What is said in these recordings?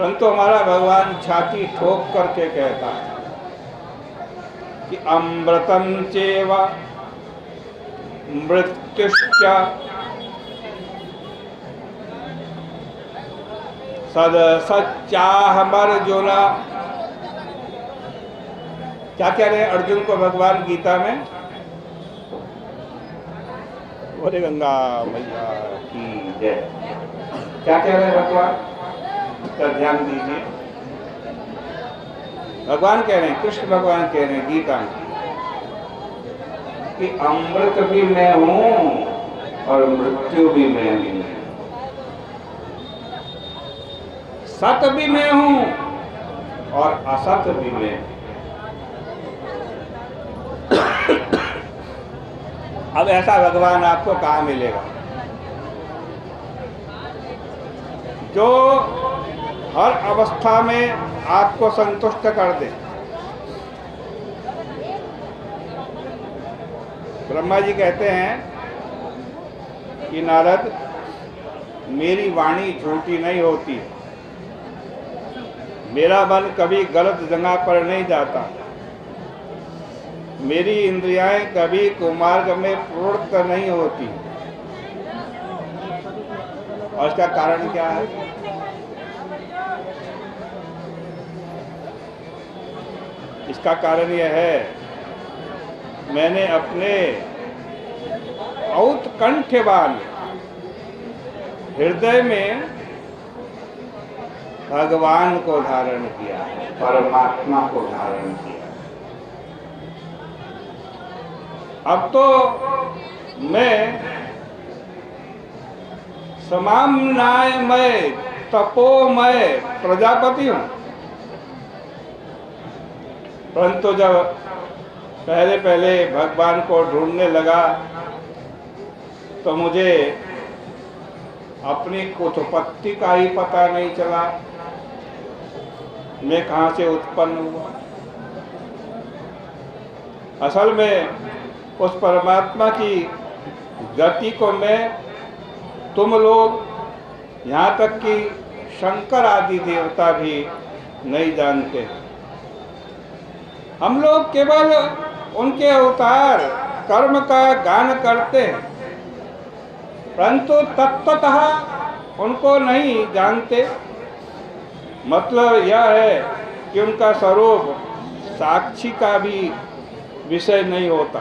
परंतु हमारा भगवान छाती ठोक करके कहता है कि अमृतम चेव मृत्युश्च सद सच्चाहमर्जुन। क्या कह रहे हैं अर्जुन को भगवान गीता में? बोले गंगा मैया की जय। क्या कह रहे हैं भगवान? इसका ध्यान दीजिए। भगवान कह रहे हैं, कृष्ण भगवान कह रहे हैं गीता में कि अमृत भी मैं हूं और मृत्यु भी मैं हूं, सत भी मैं हूं और असत भी मैं हूं। अब ऐसा भगवान आपको कहाँ मिलेगा जो हर अवस्था में आपको संतुष्ट कर दे। ब्रह्मा जी कहते हैं कि नारद, मेरी वाणी झूठी नहीं होती, मेरा मन कभी गलत जगह पर नहीं जाता, मेरी इंद्रियाएं कभी कुमार्ग में प्रवृत्त नहीं होती। और इसका कारण क्या है? इसका कारण यह है, मैंने अपने औत्कंठ्यवान हृदय में भगवान को धारण किया, परमात्मा को धारण किया। अब तो मैं समाम्नायमय तपोमय प्रजापति हूं, परंतु जब पहले पहले भगवान को ढूंढने लगा तो मुझे अपनी उत्पत्ति का ही पता नहीं चला, मैं कहां से उत्पन्न हुआ। असल में उस परमात्मा की गति को मैं, तुम लोग, यहाँ तक कि शंकर आदि देवता भी नहीं जानते। हम लोग केवल उनके अवतार कर्म का गान करते हैं, परंतु तत्वतः उनको नहीं जानते। मतलब यह है कि उनका स्वरूप साक्षी का भी विषय नहीं होता,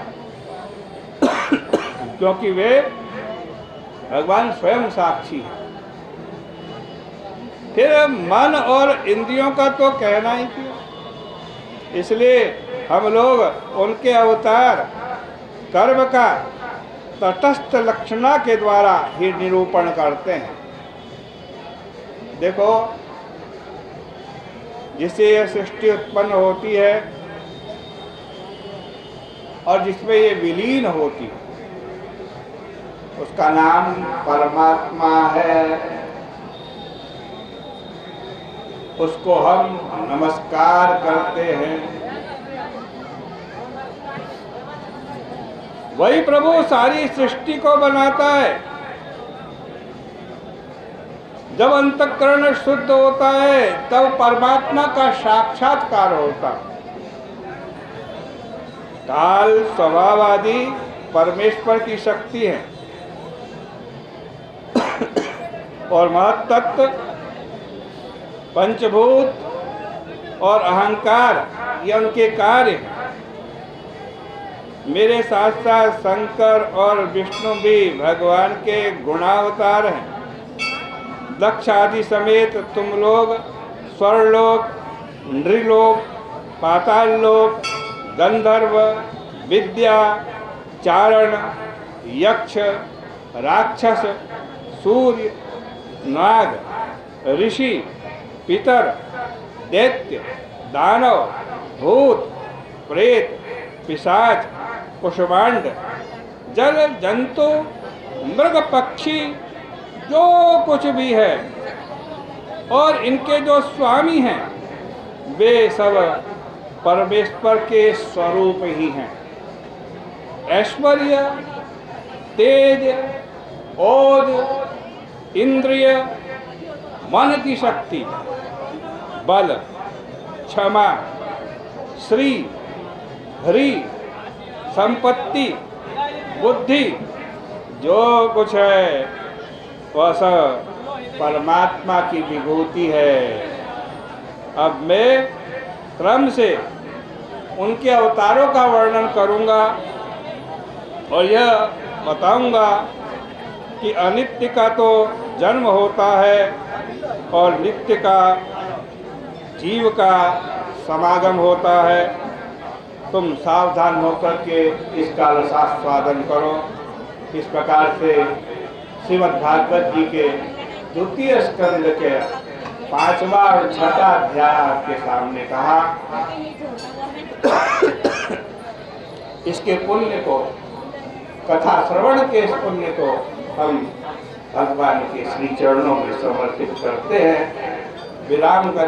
क्योंकि वे भगवान स्वयं साक्षी है। फिर मन और इंद्रियों का तो कहना ही क्यों। इसलिए हम लोग उनके अवतार कर्म का तटस्थ लक्षणा के द्वारा ही निरूपण करते हैं। देखो, जिससे यह सृष्टि उत्पन्न होती है और जिसमें ये विलीन होती है, उसका नाम परमात्मा है। उसको हम नमस्कार करते हैं। वही प्रभु सारी सृष्टि को बनाता है। जब अंतःकरण शुद्ध होता है तब परमात्मा का साक्षात्कार होता। काल स्वभाव आदि परमेश्वर की शक्ति है और महत्तत्व, पंचभूत और अहंकार ये उनके कार्य हैं। मेरे साथ साथ शंकर और विष्णु भी भगवान के गुणावतार हैं। दक्ष आदि समेत तुम लोग स्वर्लोक, नृलोक, पाताल लोक, गंधर्व, विद्या, चारण, यक्ष, राक्षस, सूर्य, नाग, ऋषि, पितर, दैत्य, दानव, भूत, प्रेत, पिशाच, कुष्मांड, जल जंतु, मृग पक्षी, जो कुछ भी है और इनके जो स्वामी हैं वे सब परमेश्वर के स्वरूप ही हैं। ऐश्वर्य, तेज, ओज, इंद्रिय, मन की शक्ति बल, क्षमा, श्री, हरि, संपत्ति, बुद्धि, जो कुछ है वह सब परमात्मा की विभूति है। अब मैं क्रम से उनके अवतारों का वर्णन करूंगा और यह बताऊंगा कि अनित्य का तो जन्म होता है और नित्य का जीव का समागम होता है। तुम सावधान होकर के इसका रसास्वादन करो। इस प्रकार से श्रीमद् भागवत जी के द्वितीय स्कंद के 5वां और 6वां अध्याय आपके सामने कहा। इसके पुण्य को, कथा श्रवण के इस पुण्य को हम भगवान के श्री चरणों में समर्पित करते हैं। विराम करें।